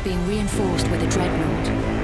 being reinforced with a Dreadnought.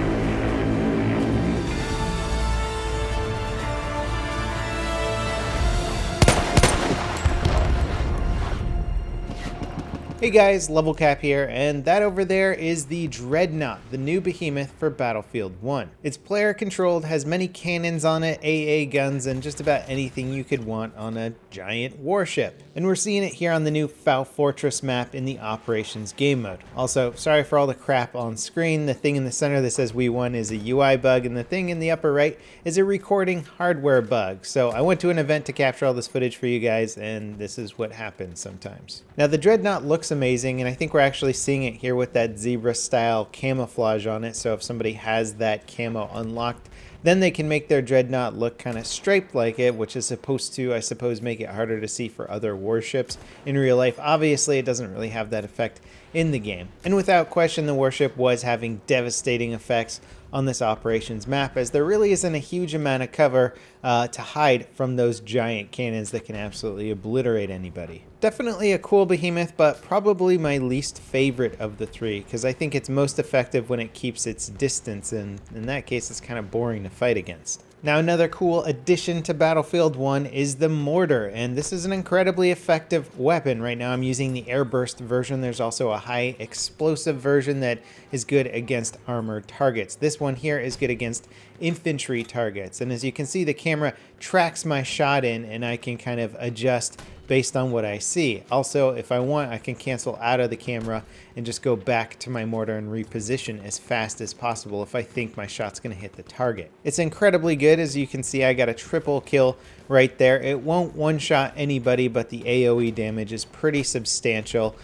Hey guys, Level Cap here, and that over there is the Dreadnought, the new behemoth for Battlefield 1. It's player controlled, has many cannons on it, AA guns, and just about anything you could want on a giant warship. And we're seeing it here on the new Foul Fortress map in the Operations game mode. Also, sorry for all the crap on screen. The thing in the center that says We Won is a UI bug, and the thing in the upper right is a recording hardware bug. So I went to an event to capture all this footage for you guys, and this is what happens sometimes. Now the Dreadnought looks amazing, and I think we're actually seeing it here with that zebra style camouflage on it. So if somebody has that camo unlocked, then they can make their Dreadnought look kind of striped like it, which is supposed to, I suppose, make it harder to see for other warships in real life. Obviously, it doesn't really have that effect in the game. And without question, the warship was having devastating effects on this operations map, as there really isn't a huge amount of cover to hide from those giant cannons that can absolutely obliterate anybody. Definitely a cool behemoth, but probably my least favorite of the three, because I think it's most effective when it keeps its distance, and in that case it's kind of boring to fight against. Now another cool addition to Battlefield 1 is the Mortar, and this is an incredibly effective weapon. Right now I'm using the airburst version. There's also a high explosive version that is good against armored targets. This one here is good against infantry targets, and as you can see, the camera tracks my shot in, and I can kind of adjust based on what I see. Also, if I want, I can cancel out of the camera and just go back to my mortar and reposition as fast as possible if I think my shot's gonna hit the target. It's incredibly good. As you can see, I got a triple kill right there. It won't one-shot anybody, but the AoE damage is pretty substantial.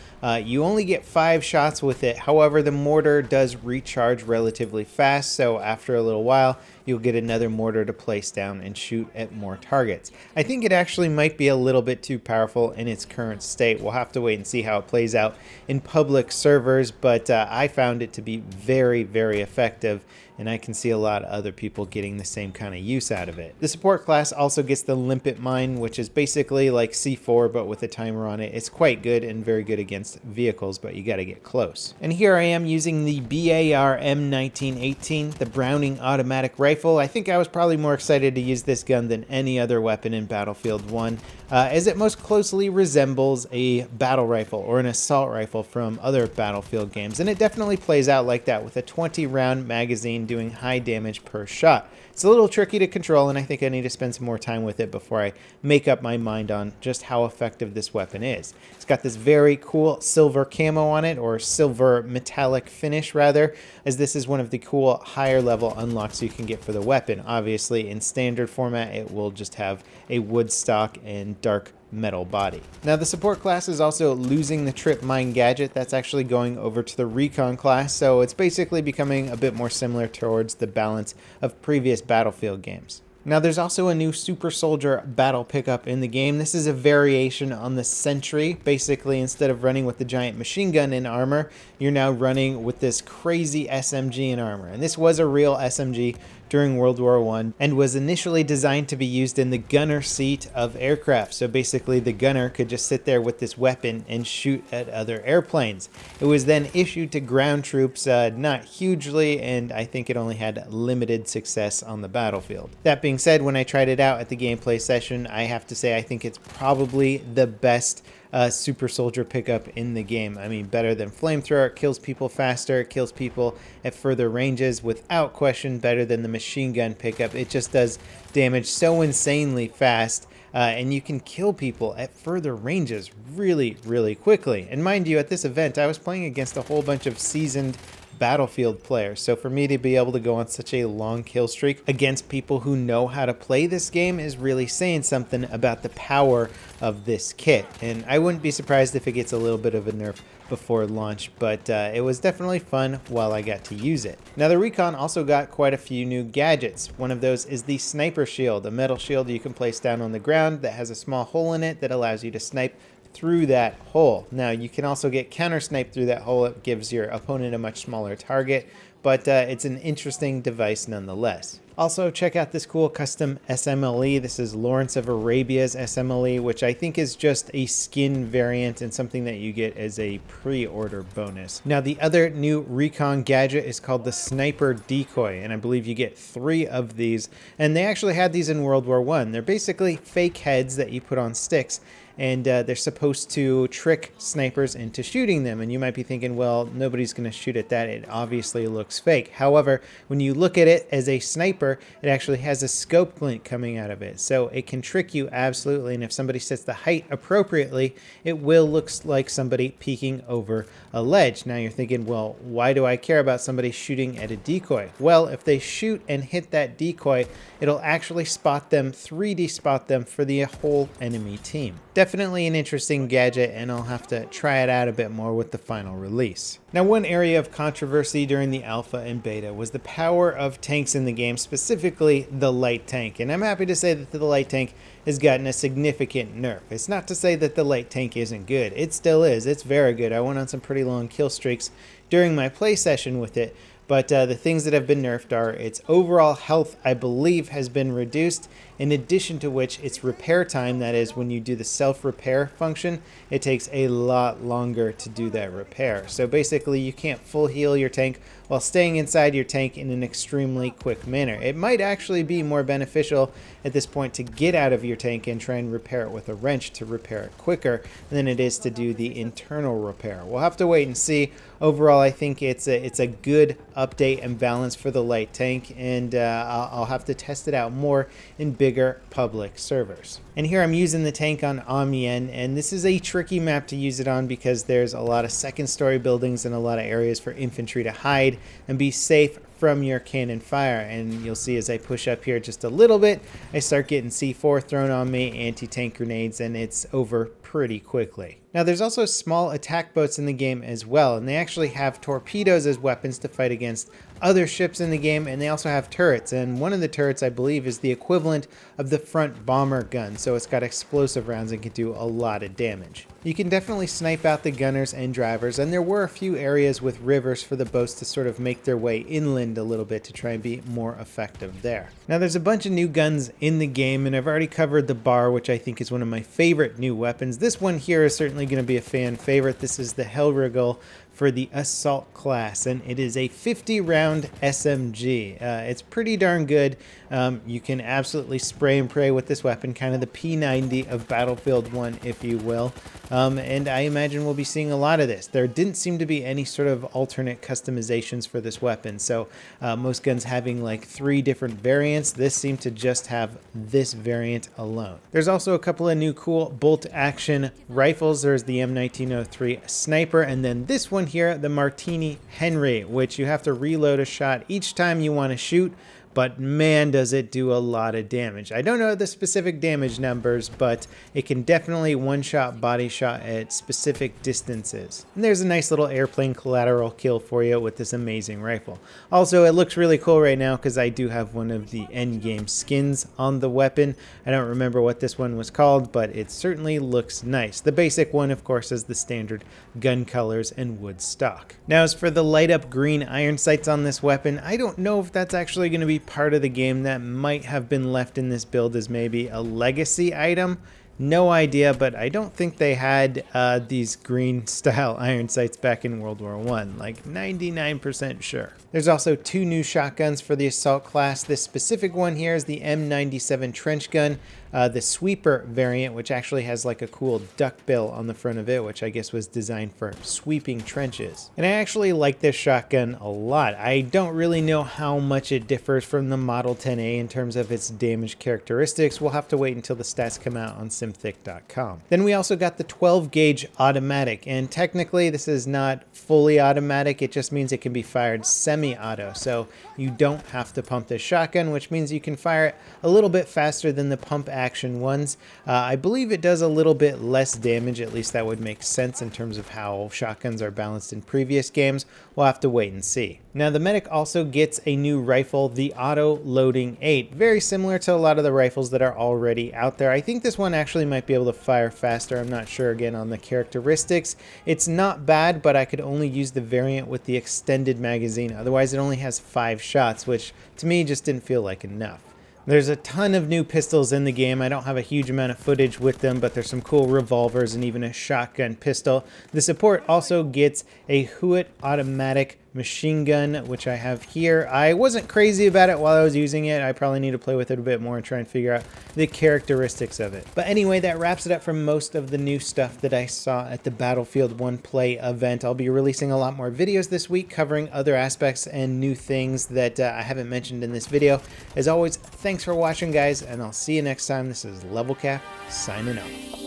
You only get 5 shots with it. However, the mortar does recharge relatively fast, so after a little while, you'll get another mortar to place down and shoot at more targets. I think it actually might be a little bit too powerful in its current state. We'll have to wait and see how it plays out in public servers, but I found it to be very, very effective, and I can see a lot of other people getting the same kind of use out of it. The support class also gets the Limpet Mine, which is basically like C4 but with a timer on it. It's quite good and very good against vehicles, but you got to get close. And here I am using the BAR M1918, the Browning automatic rifle. I think I was probably more excited to use this gun than any other weapon in Battlefield 1, as it most closely resembles a battle rifle or an assault rifle from other Battlefield games, and it definitely plays out like that with a 20-round magazine doing high damage per shot. It's a little tricky to control, and I think I need to spend some more time with it before I make up my mind on just how effective this weapon is. It's got this very cool silver camo on it, or silver metallic finish rather, as this is one of the cool higher level unlocks you can get for the weapon. Obviously in standard format it will just have a wood stock and dark metal body. Now the support class is also losing the trip mine gadget. That's actually going over to the recon class, so it's basically becoming a bit more similar towards the balance of previous Battlefield games. Now there's also a new Super Soldier battle pickup in the game. This is a variation on the Sentry. Basically, instead of running with the giant machine gun in armor, you're now running with this crazy SMG in armor. And this was a real SMG during World War I and was initially designed to be used in the gunner seat of aircraft. So basically the gunner could just sit there with this weapon and shoot at other airplanes. It was then issued to ground troops, not hugely, and I think it only had limited success on the battlefield. That being said, when I tried it out at the gameplay session, I have to say I think it's probably the best Super Soldier pickup in the game. I mean, better than Flamethrower. It kills people faster, it kills people at further ranges, without question better than the machine gun pickup. It just does damage so insanely fast, and you can kill people at further ranges really, really quickly. And mind you, at this event I was playing against a whole bunch of seasoned Battlefield players, so for me to be able to go on such a long kill streak against people who know how to play this game is really saying something about the power of this kit. And I wouldn't be surprised if it gets a little bit of a nerf before launch, but it was definitely fun while I got to use it. Now the Recon also got quite a few new gadgets. One of those is the Sniper Shield, a metal shield you can place down on the ground that has a small hole in it that allows you to snipe through that hole. Now you can also get counter snipe through that hole. It gives your opponent a much smaller target, but it's an interesting device nonetheless. Also, check out this cool custom SMLE. This is Lawrence of Arabia's SMLE, which I think is just a skin variant and something that you get as a pre-order bonus. Now, the other new recon gadget is called the Sniper Decoy, and I believe you get 3 of these. And they actually had these in World War I. They're basically fake heads that you put on sticks, and they're supposed to trick snipers into shooting them. And you might be thinking, well, nobody's going to shoot at that. It obviously looks fake. However, when you look at it as a sniper, it actually has a scope glint coming out of it. So it can trick you absolutely. And if somebody sets the height appropriately, it will look like somebody peeking over a ledge. Now you're thinking, well, why do I care about somebody shooting at a decoy? Well, if they shoot and hit that decoy, it'll actually spot them, 3D spot them for the whole enemy team. Definitely an interesting gadget, and I'll have to try it out a bit more with the final release. Now, one area of controversy during the alpha and beta was the power of tanks in the game, specifically the light tank. And I'm happy to say that the light tank has gotten a significant nerf. It's not to say that the light tank isn't good. It still is. It's very good. I went on some pretty long kill streaks during my play session with it. But the things that have been nerfed are its overall health, I believe, has been reduced, in addition to which its repair time, that is when you do the self-repair function, it takes a lot longer to do that repair. So basically you can't full heal your tank while staying inside your tank in an extremely quick manner. It might actually be more beneficial at this point to get out of your tank and try and repair it with a wrench to repair it quicker than it is to do the internal repair. We'll have to wait and see. Overall, I think it's a good update and balance for the light tank, and I'll have to test it out more in bigger public servers. And here I'm using the tank on Amiens, and this is a tricky map to use it on because there's a lot of second story buildings and a lot of areas for infantry to hide and be safe from your cannon fire. And you'll see as I push up here just a little bit, I start getting C4 thrown on me, anti-tank grenades, and it's over pretty quickly. Now there's also small attack boats in the game as well, and they actually have torpedoes as weapons to fight against other ships in the game, and they also have turrets, and one of the turrets I believe is the equivalent of the front bomber gun, so it's got explosive rounds and can do a lot of damage. You can definitely snipe out the gunners and drivers, and there were a few areas with rivers for the boats to sort of make their way inland a little bit to try and be more effective there. Now there's a bunch of new guns in the game, and I've already covered the bar, which I think is one of my favorite new weapons. This one here is certainly going to be a fan favorite. This is the Riggle for the assault class, and it is a 50 round SMG. It's pretty darn good. You can absolutely spray and pray with this weapon, kind of the P90 of Battlefield 1, if you will. And I imagine we'll be seeing a lot of this. There didn't seem to be any sort of alternate customizations for this weapon, so most guns having like 3 different variants. This seemed to just have this variant alone. There's also a couple of new cool bolt action rifles. There's the M1903 sniper, and then this one here, the Martini Henry, which you have to reload a shot each time you want to shoot, but man, does it do a lot of damage. I don't know the specific damage numbers, but it can definitely one-shot body shot at specific distances. And there's a nice little airplane collateral kill for you with this amazing rifle. Also, it looks really cool right now because I do have one of the endgame skins on the weapon. I don't remember what this one was called, but it certainly looks nice. The basic one, of course, is the standard gun colors and wood stock. Now, as for the light up green iron sights on this weapon, I don't know if that's actually going to be part of the game. That might have been left in this build as maybe a legacy item. No idea, but I don't think they had these green style iron sights back in World War I, like 99% sure. There's also 2 new shotguns for the assault class. This specific one here is the M97 trench gun, the sweeper variant, which actually has like a cool duckbill on the front of it, which I guess was designed for sweeping trenches. And I actually like this shotgun a lot. I don't really know how much it differs from the Model 10A in terms of its damage characteristics. We'll have to wait until the stats come out on simthick.com. Then we also got the 12 gauge automatic, and technically this is not fully automatic. It just means it can be fired semi-auto, so you don't have to pump this shotgun, which means you can fire it a little bit faster than the pump action ones. I believe it does a little bit less damage, at least that would make sense in terms of how shotguns are balanced in previous games. We'll have to wait and see. Now the medic also gets a new rifle, the Auto Loading 8, very similar to a lot of the rifles that are already out there. I think this one actually might be able to fire faster. I'm not sure again on the characteristics. It's not bad, but I could only use the variant with the extended magazine. Otherwise it only has 5 shots, which to me just didn't feel like enough. There's a ton of new pistols in the game. I don't have a huge amount of footage with them, but there's some cool revolvers and even a shotgun pistol. The support also gets a Hewitt automatic machine gun, which I have here. I wasn't crazy about it while I was using it. I probably need to play with it a bit more and try and figure out the characteristics of it. But anyway, that wraps it up for most of the new stuff that I saw at the Battlefield 1 Play event. I'll be releasing a lot more videos this week covering other aspects and new things that I haven't mentioned in this video. As always, thanks for watching, guys, and I'll see you next time. This is Level Cap signing off.